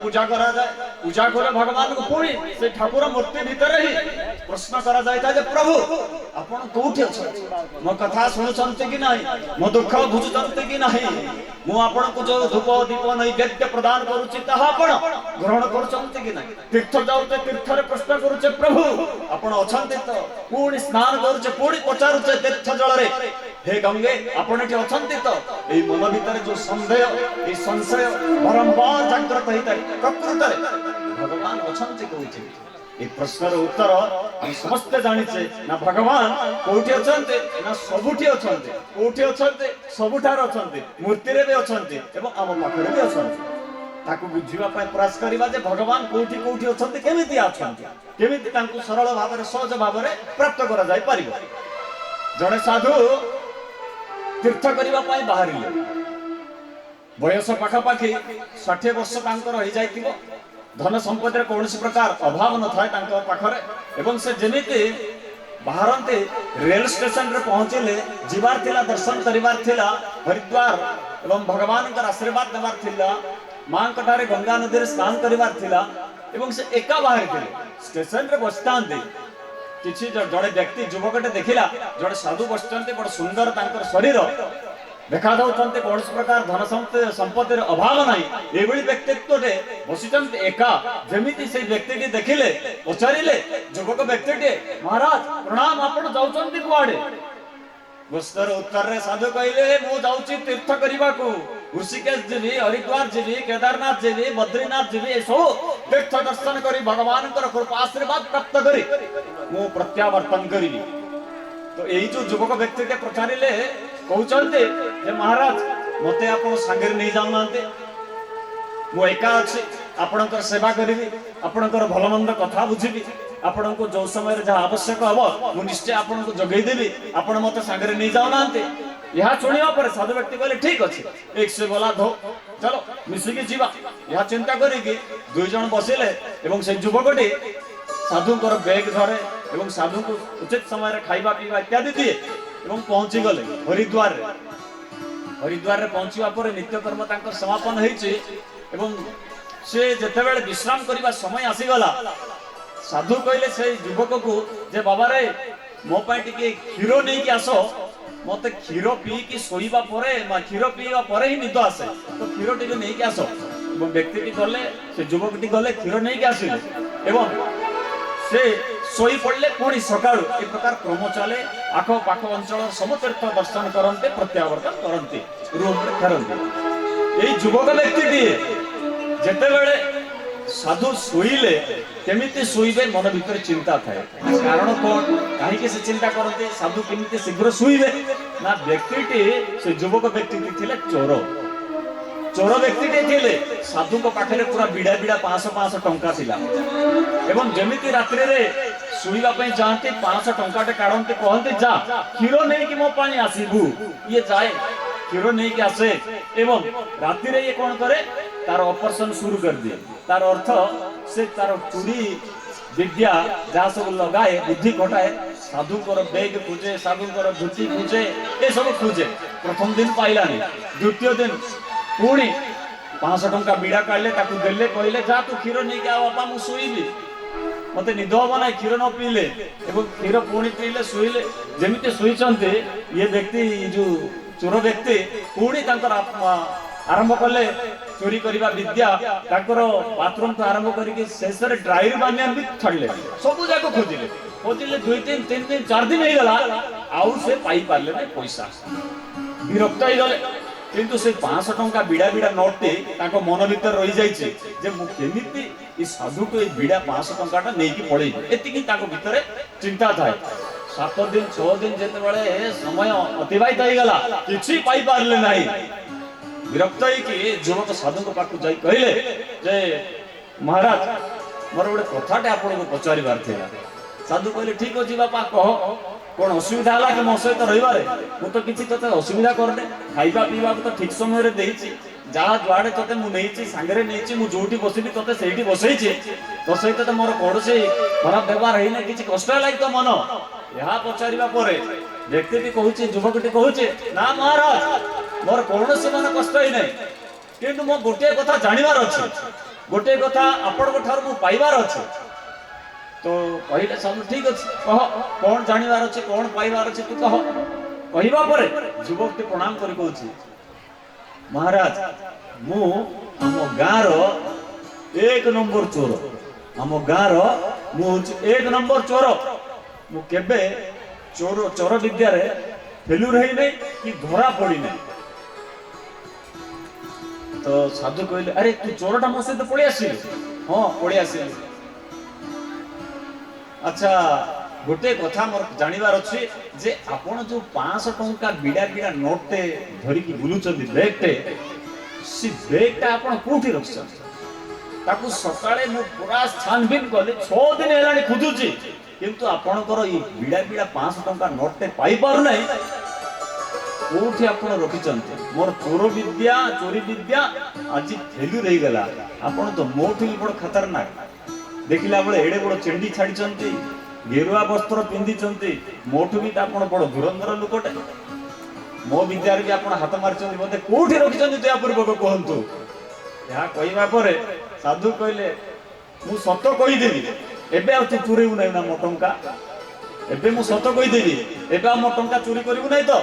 पूजा करा जाए पूजा करे भगवान को पुणी से ठाकुर मूर्ति भीतर ही प्रश्न करा जाए जे प्रभु आपण कोठी अछंती मो कथा सुनुचंती कि नाही मो दुख बुझुचंती कि नाही मु आपण को जो धूप दीप नैवेद्य प्रदान करूची ताहा आपण ग्रहण करूचंती कि नाही तीर्थ जाउते तीर्थ रे प्रश्न करूचे प्रभु आपण अछंती तो पुणी स्नान करूचे पुणी पचारुचे तीर्थ जल रे हे गंगे आपण एठी अछंती तो एई मन भीतर जो संदेह ए संशय बारंबार जागृत होइता प्रकृत रे भगवान अछंती कहूची ए प्रश्नर उत्तर हम समस्त जानिचे ना भगवान कोठी अछंती ना सबुठी अछंती कोठी अछंती सबुठार अछंती मूर्ति रे भी अछंती एवं आम पाखरे भी अछंती ताकू बुझिबा पय प्रयास करिबा जे भगवान कोठी कोठी अछंती केमिति अछंती केमिति तांकू सरल भाव रे सहज भाव रे प्राप्त करा जाय परिबो जणे साधु तीर्थ करिबा पय बाहरिले बयस पाखापाखि 60 वर्ष तांकर हो जाइतिबो धन संपत्ति कौन प्रकार अभाव न थाए तांकर पाखरे एवं से जेमिति बाहरते रेल स्टेशन रे पहुंचले जीवार थिला दर्शन करिवार थिला हरिद्वार एवं भगवान का आशीर्वाद देवार थिला मां कठारे गंगा नदी रे स्नान करिवार थिला एवं से एका बाहर थिले स्टेशन रे बसतांते किछि जड़े व्यक्ति युवकटे देखिला जड़े साधु बसचंते बड़ सुंदर तांकर शरीर देखा दौरान कौन प्रकार धन संपत्ति अभाव नहीं ये व्यक्तित्व बसीचंत एका जमीती से व्यक्ति देखिले पचारे युवक व्यक्ति महाराज प्रणाम आपण जाउचंती कुआडे गोस्तर उत्तर रे साधु कहले मु जाउची तीर्थ करिबा को ऋषिकेश जीवी हरिद्वार जीवी केदारनाथ जीवी बद्रीनाथ जीवी ए सब तीर्थ दर्शन करी भगवान कृपा आशीर्वाद प्राप्त करी मु प्रत्यावर्तन करी तो यही जो युवक व्यक्ति के पचारे कहते जे महाराज मते आपण सांगे नहीं जाऊ नांते मु एका अछि आपणकर सेवा करिवि आपणकर भलमंद कथा बुझिबि आपणको जो समय रे जहा आवश्यक हबो मु निश्चय आपणको जगै देबि आपण मते सांगे नहीं जाऊ नांते यहा सुनिया पर साधु व्यक्ति कहले ठीक अछि एक से बोला धो चलो मिसी के जीवा यहा चिंता करी कि दुई जन बसिले एवं से युवकटी साधुकर बैग धरे एवं साधु को उचित समय रे खाइबा पीबा इत्यादि दिए एवं पहुंची गले हरिद्वार रे पहुंचवा पर नित्य कर्म तांकर समापन हेछि एवं से जते बेले विश्राम करबा समय आसी गला साधु कहले से युवक को जे बाबा रे मो पय टिके खीरो नै कि आसो मते खीरो पी कि सोईबा परे मा खीरो पीबा परे ही निद आसे तो खीरो टिके नै कि आसो एवं व्यक्ति टी गले से युवक टी गले खीरो नै कि आसिले एवं से सोई पड़ले पुणी सकाळु ए प्रकार क्रम चले आखो पाखो अंचल सब तीर्थ दर्शन करते प्रत्यावर्तन करते रूम रे फेरते एई युवक व्यक्ति जेते बेले साधु सोईले केमिति सोईबे मन भीतर चिंता थाए कारण कोन काहे के से चिंता करते साधु केमिति शीघ्र सोईबे ना व्यक्तिटी से युवक व्यक्ति थिले चोर व्यक्ति थिले साधु को पाखरे पूरा बिड़ा बिड़ा 500 टंका थिला एवं जमिति रात्रि रे सुईबा पय जानते 500 टंका टे काढनते कहते जा खीरो नै कि मो पानी आसीबू ये जाए खीरो नै कि आसे एवं रात्रि रे ये कोन करे तार ऑपरेशन शुरू कर दिए तार अर्थ से तार चूड़ी विद्या जहा सब लगाए बुद्धि घटाए साधु कर बैग खोजे साधु कर धोती खोजे ए सब खोजे प्रथम दिन पाइलानी द्वितीय दिन पुणी 500 टंका बीड़ा काढले ताकू देले कहले जा तू खीरो नै कि आ बापा मु सोईबी मते निद हबो ना खीर न पीले एवं खीर पुणी पीले सोईले जेमिति सोईचंते ये व्यक्ति जो चोर व्यक्ति पुणी तांकर आरंभ कले चोरी करिबा विद्या तांकर बाथरूम तो आरंभ करिके शेष रे ड्राइवर बानियान भी छडले सब जाको खोजिले 2 3 दिन 4 दिन हे गला आउ से पाई पारले नै पैसा विरक्त हे गले किंतु से 500 टंका बिड़ा बिड़ा नोट टे ताको मन भीतर रही जाइछे जे मु केमिति ई साधु को ई बिड़ा 500 टंकाटा नै कि पड़े एतिकी ताको भीतर चिंता थाए 7 दिन 6 दिन जेते बेले समय अतिबाहित हो गला किछि पाई पारले नाही विरक्त है कि युवक साधु को पाकु जाई कहले जे महाराज मोर गोटे कथाटे आपन को पचारिबार थिला साधु कहले ठीक अछि बापा कह कौन असुविधा है कि मो सहित रही मु तो किसी ते असुविधा करने खाइबा पीवा तो ठीक समय रे देइछि जहाँ जुआड़े ते मुझे सांगे नहीं मुझे जोटी बसली ते से बसई तो सहित तो मोर कौन खराब व्यवहार है कि कष्ट लगे तो मन यह पचारा पर व्यक्ति कहूँ युवक कहूँ ना महाराज मोर कौन मन कष्ट ही ना कि मो गोटे कथा जानवर अच्छे गोटे कथा आपण ठार मु पाइबार अच्छे तो कहले सब ठीक अच्छे कह कौन जानिबार अच्छे कौन पाइबार अच्छे तू कह कहवा पर युवक प्रणाम कर कहूँ महाराज मु आम गाँव एक नंबर चोर आम गाँव मु एक नंबर चोर मु केबे चोर चोर विद्या रे फेलुर है नहीं कि धरा पड़ी नहीं। तो साधु कहले अरे तू चोरटा मो सहित पड़ी आसिल हाँ पड़ी आसिल अच्छा गोटे कथा मोर जानिबार अच्छे जे आपण जो 500 टंका बिड़ा बिड़ा नोट टे धरिकी बुलुचंदी बैग टे सी बैग टा आपण कोठी रखछन ताकू सकाळे मु पूरा छानबीन कले 6 दिन हेलाणी खुजुची किंतु आपणकर ई बिड़ा बिड़ा 500 टंका नोट टे पाई पारु नै कोठी आपण रखिचंती मोर चोर विद्या चोरी विद्या आज फेलु रही गला आपण तो मोठी बड़ खतरनाक देखिला बेले एडे बड़ चेंडी छाडिचंती गेरुआ वस्त्र पिंधिचंती मोठु भी आपण बड़ धुरंधर लोकटे मो विद्या रे भी आपण हाथ मारचंती मते कोठी रखिचंती दया पूर्वक कहंतु या कहिबा परे साधु कहले मु सत कहि देबी एबे आ तू चोरीउ नै ना मो टंका एबे मु सत कहि देबी एबे आ मो टंका चोरी करिवु नै तो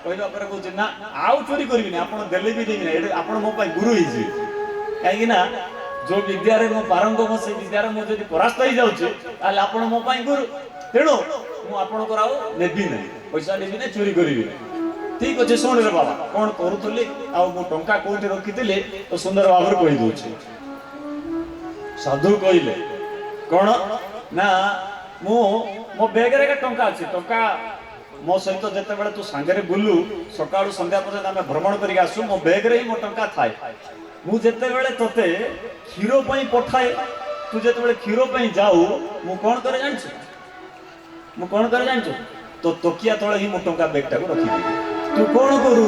कहला पर कहू ना आउ चोरी करबी नै आपण देले भी देबी नै आपण मो पाई गुरु हिजी काहे ना जो विद्या रे मो पारंगम से विद्या रे मो जदी परास्त होई जाउची ताले आपण मो पाई गुरु तेणु मु आपण कराउ नेबी नै पैसा नेबी नै चोरी करबी ठीक अछि सुन रे बाबा कोन करूतली आ मो टंका कोठी रखितले तो सुंदर बाबर कहि दोछि साधु कहले कोन ना मो मो बैग रे का टंका अछि टंका मो सहित जते बेले तू सांगरे बुलु सकाळु संध्या पर्यंत आमे भ्रमण करी आसु मो बैग रे मो टंका थाए मु जते बेले तते खीरो पई पठाए तू जते बेले खीरो पई जाऊ मु कोन करे जानछु मु कोन करे जानछु तो तोकिया तळे ही मो टंका बैग टा को रखी दे तू कोन करू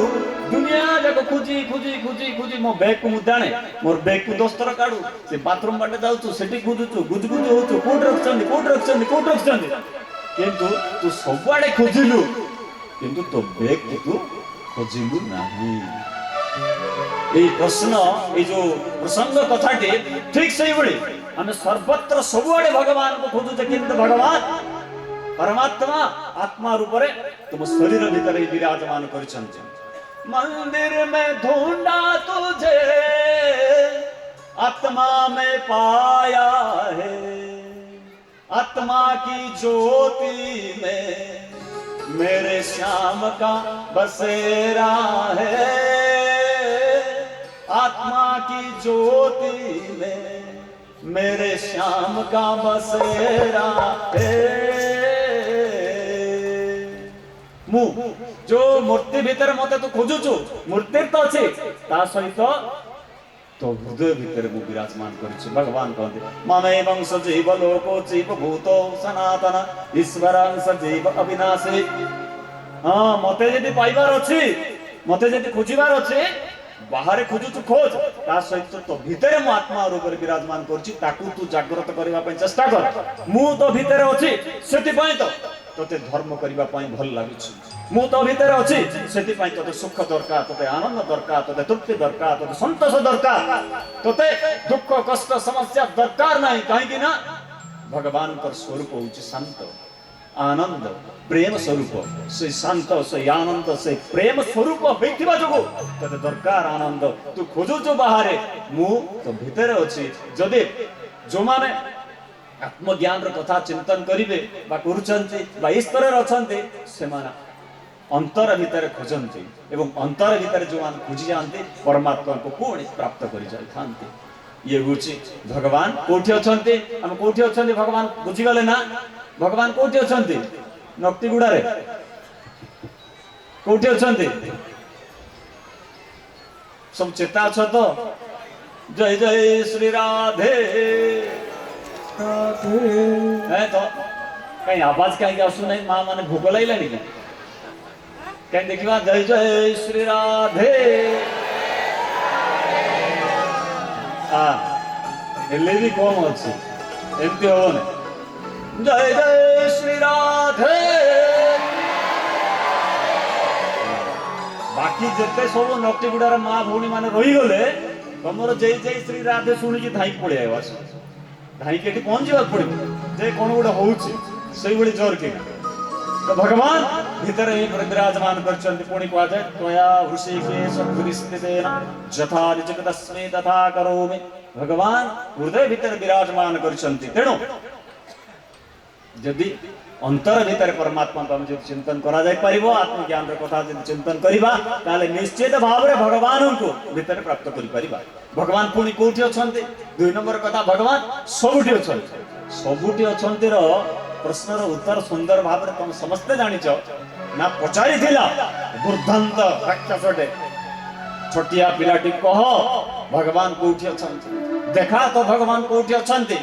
दुनिया जाको खुजी खुजी खुजी खुजी मो बैग को मुदाणे मोर बैग को दोस्तर काढू से बाथरूम बाटे जाउछु सेठी खुजुछु गुजगुज होछु कोट रखछंदी किंतु तू सबआडे खोजिलु किंतु तो बैग तू खोजिलु नाही ए प्रश्न ए जो प्रसंग कथाटी ठीक सही बड़ी हमें सर्वत्र सबआडे भगवान को खोजुचे किंतु भगवान परमात्मा आत्मा रूप रे तुम शरीर भीतर ही विराजमान करिसंते मंदिर में ढूंढा तुझे आत्मा में पाया है आत्मा की ज्योति में मेरे श्याम का बसेरा है आत्मा की ज्योति में मेरे श्याम का बसेरा है मु जो मूर्ति भीतर मते तो खोजुछु मूर्ति तो अछि ता सहित तो हृदय भीतर मु विराजमान करिछु भगवान कहते ममे वंश जीव लोको जीव भूतो सनातन ईश्वरांश जीव अविनाशी हां मते जदी पाइबार अछि मते जदी खोजिबार अछि बाहर खोजुछु खोज ता सहित तो भीतर मु आत्मा रूप रे विराजमान करछि ताकू तू जागृत करबा पय चेष्टा कर मु तो भीतर अछि सेति पय तो तोते धर्म करबा पय भल लागुछि मु तो भीतर अछि सेति पय तोते सुख दरकार तोते आनंद दरकार तोते तृप्ति दरकार तोते संतोष दरकार तोते दुख कष्ट समस्या दरकार नहीं काहे कि ना भगवान का स्वरूप होछि शांत आनंद प्रेम स्वरूप से शांत से आनंद से प्रेम स्वरूप होइथिबा जगो तोते दरकार आनंद तू खोजो जो बाहर मु तो भीतर अछि जदि जो माने आत्मज्ञान कथा चिंतन करिवे बा करूचंती बा ईश्वर रचंती से माना अंतर भीतर खोजंती एवं अंतर भीतर जो मान खोजी जानते परमात्मा को पुणी प्राप्त करि जाय थांती ये होची भगवान कोठी अछंती हम कोठी अछंती भगवान बुझी गले ना भगवान कोठी अछंती नक्तिगुडा रे कोठी अछंती सब चेता अछ तो जय जय श्री राधे है तो कहीं आवाज कहीं आसु नहीं मां माने भूख लागलानी के कहीं देखिबा जय जय श्री राधे हां एले भी कम अछि एमती होने जय जय श्री राधे बाकी जते सब नक्तिगुडार मां भौणी माने रही गले ତମର ଜୟ ଜୟ ଶ୍ରୀ ରାଧେ ଶୁଣିକି ଧାଇ ପଳେଇ ଆଇବ ଆସ ଧାଇକି ଏଠି ପହଞ୍ଚିବାକୁ ପଡିବ ଯେ କଣ ଗୋଟେ ହଉଛି ସେଇଭଳି ଜୋର କି ତ ଭଗବାନ ଭିତରେ ବିରାଜମାନ କରିଛନ୍ତି ପୁଣି କୁହାଯାଏ ତ୍ୱୟା ହୃଷିକେଶ ପୁରୀସ୍ଥିତେନ ଯଥା ରିଚକ ତସ୍ମୈ ତଥା କରୋମି ଭଗବାନ ହୃଦୟ ଭିତରେ ବିରାଜମାନ କରିଛନ୍ତି ତେଣୁ ଯଦି अंतर भीतर परमात्मा को हम जो चिंतन करा जाय परिबो आत्मज्ञान रे कथा जो चिंतन करिबा ताले निश्चित भाव रे भगवान को भीतर प्राप्त करि परिबा भगवान पुनी कोठी अछंती दुई नंबर कथा भगवान सबुठी अछंती सबुठी अछंती रो प्रश्न रो उत्तर सुंदर भाव रे तुम समस्त जानि छ ना पचारि थिला दुर्दांत राक्षसटे छोटिया पिलाटी कह भगवान कोठी अछंती देखा तो भगवान कोठी अछंती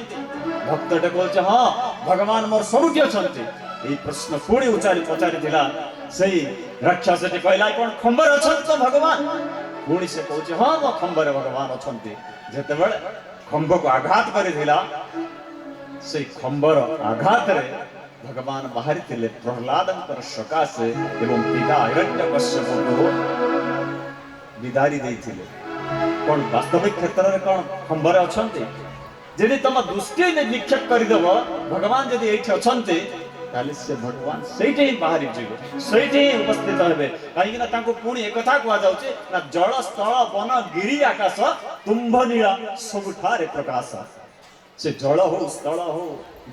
भक्तटे कहছে हां भगवान मोर सबुठी अछंती ए प्रश्न पुणी उचारी पचारि थिला सही राक्षसटे कहला कोन खंबर अछंती तो भगवान पुणी से कहছে हां मो खंबर भगवान अछंती जेते बेले खंभ को आघात करि थिला से खंबर आघात रे भगवान बाहरी थिले प्रहलादंकर सकाशे एवं पिता हिरण्यकश्यप को विदारी देथिले कोन वास्तविक क्षेत्र रे कोन खंबर अछंती यदि तुम दृष्टि निक्षेप करदेव भगवान यदि ये अच्छे ताले से भगवान सही बाहरी जीव सही उपस्थित हे कहीं पुणी एक कथा कहुचे ना जल स्थल वन गिरी आकाश तुम्भ नीला सबुठारे प्रकाश से जल हो स्थल हो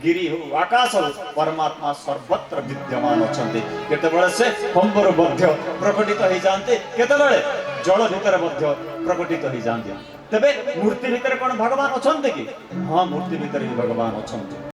गिरी हो आकाश हो परमात्मा सर्वत्र विद्यमान अच्छा केतबेले से खंबर मध्य प्रकटित हो जाते केतबेले जल भीतर मध्य प्रकटित हो जाते तेबे मूर्ति भीतर कौन भगवान अच्छा कि हाँ मूर्ति भीतर ही भगवान अच्छा